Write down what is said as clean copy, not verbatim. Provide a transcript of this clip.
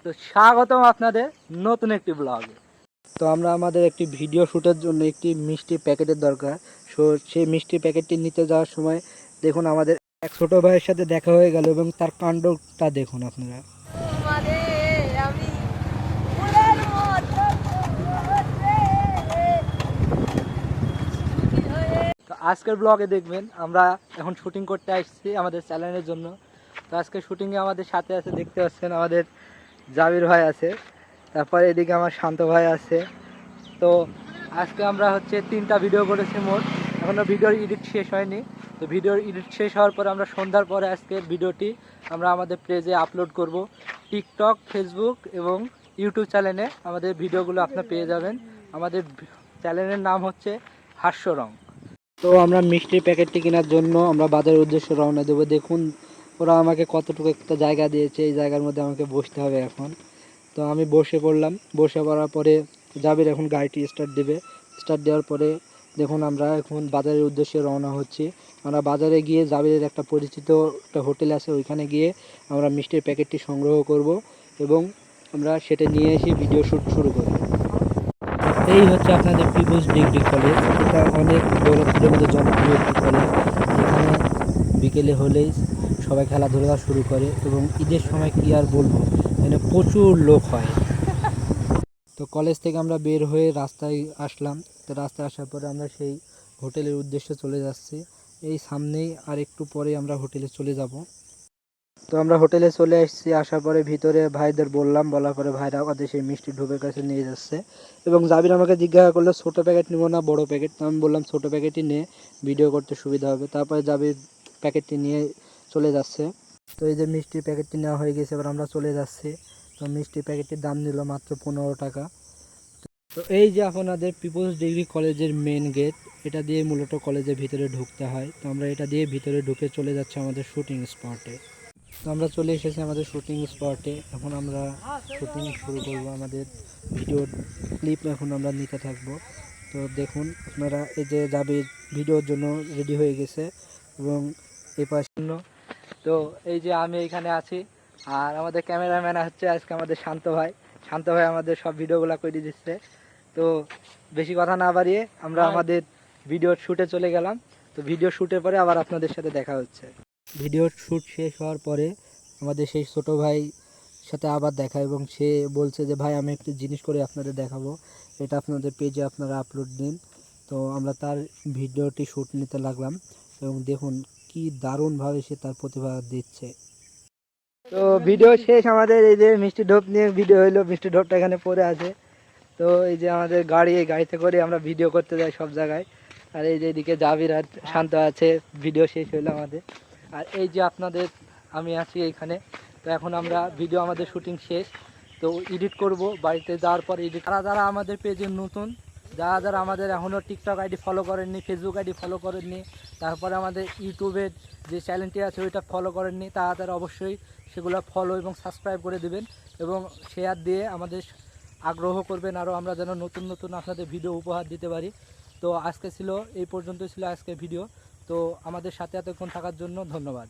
তো স্বাগতম আপনাদের নতুন একটি ব্লগে। তো আমরা আমাদের একটি ভিডিও শ্যুটের জন্য একটি মিষ্টি প্যাকেটের দরকার। সো সেই মিষ্টি প্যাকেটটি নিতে যাওয়ার সময় দেখুন আমাদের এক ছোট ভাইয়ের সাথে দেখা হয়ে গেল এবং তার কাণ্ডটা দেখুন আপনারা। তো আজকের ব্লগে দেখবেন আমরা এখন শুটিং করতে আসছি আমাদের চ্যানেলের জন্য। তো আজকে শুটিংয়ে আমাদের সাথে আছে, দেখতে পাচ্ছেন আমাদের জাবির ভাই আছে, তারপরে এদিকে আমার শান্ত ভাই আছে। তো আজকে আমরা হচ্ছে 3টা ভিডিও করেছি মোট, এখনও ভিডিওর এডিট শেষ হয়নি। তো ভিডিওর এডিট শেষ হওয়ার পরে আমরা সন্ধ্যার পরে আজকের ভিডিওটি আমরা আমাদের পেজে আপলোড করব। টিকটক, ফেসবুক এবং ইউটিউব চ্যানেলে আমাদের ভিডিওগুলো আপনারা পেয়ে যাবেন। আমাদের চ্যানেলের নাম হচ্ছে হাস্যরং। তো আমরা মিষ্টির প্যাকেটটি কেনার জন্য আমরা বাজারের উদ্দেশ্যে রওনা দেবো। দেখুন ওরা আমাকে কতটুকু একটা জায়গা দিয়েছে, এই জায়গার মধ্যে আমাকে বসতে হবে এখন। তো আমি বসে পড়লাম, বসে পড়ার পরে জাবির এখন গাড়িটি স্টার্ট দেবে। স্টার্ট দেওয়ার পরে দেখুন আমরা এখন বাজারের উদ্দেশ্যে রওনা হচ্ছি। আমরা বাজারে গিয়ে জাবিরের একটা পরিচিত একটা হোটেল আছে, ওইখানে গিয়ে আমরা মিষ্টির প্যাকেটটি সংগ্রহ করব এবং আমরা সেটা নিয়ে এসে ভিডিও শ্যুট শুরু করব। এই হচ্ছে আপনাদের পিপলস ডিগ্রি কলেজ। এটা অনেক দৌলতপুরের মধ্যে জনপ্রিয় একটি কলেজ, যেখানে বিকেলে হলেই সবাই খেলাধুলা শুরু করে এবং ঈদের সময় কি আর বলবো, এখানে প্রচুর লোক হয়। তো কলেজ থেকে আমরা বের হয়ে রাস্তায় আসলাম। তো রাস্তায় আসার পরে আমরা সেই হোটেলের উদ্দেশ্যে চলে যাচ্ছি। এই সামনেই আর একটু পরে আমরা হোটেলে চলে যাব। তো আমরা হোটেলে চলে এসেছি, আসার পরে ভিতরে ভাইদের বললাম, বলার পরে ভাইরা আমাদের সেই মিষ্টি ঢোপের কাছে নিয়ে যাচ্ছে এবং জাবির আমাকে জিজ্ঞাসা করলো ছোটো প্যাকেট নেবো না বড় প্যাকেট। আমি বললাম ছোটো প্যাকেটই নিয়ে ভিডিও করতে সুবিধা হবে। তারপরে জাবির প্যাকেটটি নিয়ে চলে যাচ্ছে। তো এই যে মিষ্টির প্যাকেটটি নেওয়া হয়ে গেছে, এবার আমরা চলে যাচ্ছি। তো মিষ্টির প্যাকেটটির দাম নিল মাত্র 15 টাকা। তো এই যে আপনাদের পিপলস ডিগ্রি কলেজের মেন গেট, এটা দিয়ে মূলত কলেজের ভিতরে ঢুকতে হয়। তো আমরা এটা দিয়ে ভিতরে ঢুকে চলে যাচ্ছি আমাদের শুটিং স্পটে। তো আমরা চলে এসেছি আমাদের শুটিং স্পটে। এখন আমরা শুটিং শুরু করব, আমাদের ভিডিও ক্লিপ এখন আমরা নিতে থাকবো। তো দেখুন আপনারা, এই যে জাবির ভিডিওর জন্য রেডি হয়ে গেছে এবং এই পাশে। তো এই যে আমি এখানে আছি আর আমাদের ক্যামেরাম্যান হচ্ছে আজকে আমাদের শান্ত ভাই। শান্ত ভাই আমাদের সব ভিডিওগুলো করে দিচ্ছে। তো বেশি কথা না বাড়িয়ে আমরা আমাদের ভিডিও শ্যুটে চলে গেলাম। তো ভিডিও শ্যুটের পরে আবার আপনাদের সাথে দেখা হচ্ছে। ভিডিওর শ্যুট শেষ হওয়ার পরে আমাদের সেই ছোটো ভাই সাথে আবার দেখা, এবং সে বলছে যে ভাই আমি একটি জিনিস করে আপনাদের দেখাবো, এটা আপনাদের পেজে আপনারা আপলোড দিন। তো আমরা তার ভিডিওটি শ্যুট নিতে লাগলাম এবং দেখুন কি দারুণভাবে সে তার প্রতিভা দিচ্ছে। তো ভিডিও শেষ আমাদের, এই যে মিষ্টি ঢোপ নিয়ে ভিডিও হইলো, মিষ্টি ঢোপটা এখানে পড়ে আছে। তো এই যে আমাদের গাড়ি, এই গাড়িতে করে আমরা ভিডিও করতে যাই সব জায়গায়। আর এই যে এদিকে জাবির আর শান্ত আছে, ভিডিও শেষ হইলো আমাদের। আর এই যে আপনাদের আমি আছি এইখানে। তো এখন আমরা ভিডিও আমাদের শুটিং শেষ, তো এডিট করব বাড়িতে যাওয়ার পর এডিট। যারা আমাদের পেজে নতুন, যারা আমাদের এখনও টিকটক আইডি ফলো করেননি, ফেসবুক আইডি ফলো করেননি, তারপরে আমাদের ইউটিউবের যে চ্যানেলটি আছে ওইটা ফলো করেননি, তারা অবশ্যই সেগুলো ফলো এবং সাবস্ক্রাইব করে দেবেন এবং শেয়ার দিয়ে আমাদের আগ্রহ করবেন আরও, আমরা যেন নতুন নতুন আপনাদের ভিডিও উপহার দিতে পারি। তো আজকে ছিল এই পর্যন্ত, ছিল আজকের ভিডিও। তো আমাদের সাথে এতক্ষণ থাকার জন্য ধন্যবাদ।